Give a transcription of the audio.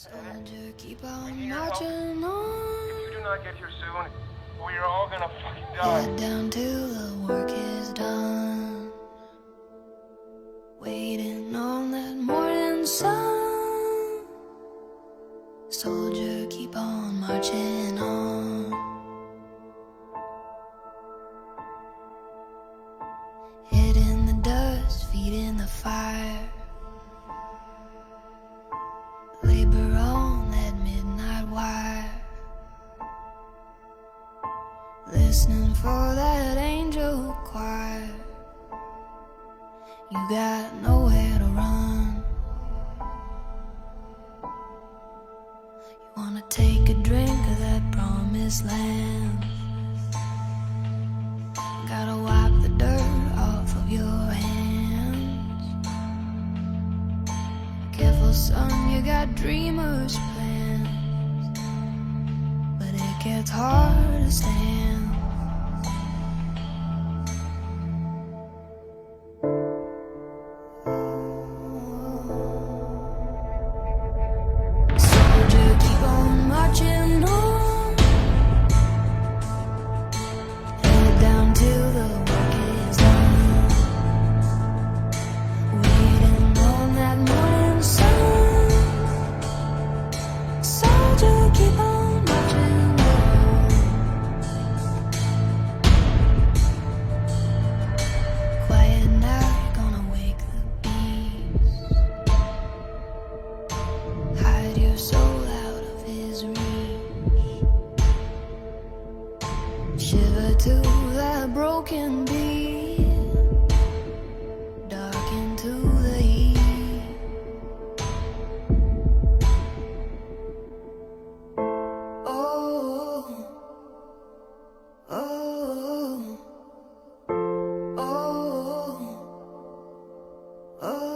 Soldier, keep on marching on. If you do not get here soon, we are all gonna fucking die. Head down till the work is done. Waiting on that morning sun. Soldier, keep on marching on. Head in the dust, feet in the fire. Labor on that midnight wire. Listening for that angel choir. You got nowhere to run. You wanna take a drink of that promised land. Gotta wipe the dirt off of your hands. Careful son, you got dreamers' plans, but it gets hard to stand. Soldier, keep on marching on. Head down till the work is done. Waiting on that morning sun. Soldier, keep on marching on. Quiet night, gonna wake the beast. Hide your soul out of his reach. Shiver to that broken beat. Dark into the heat. Oh, oh, oh, oh, oh.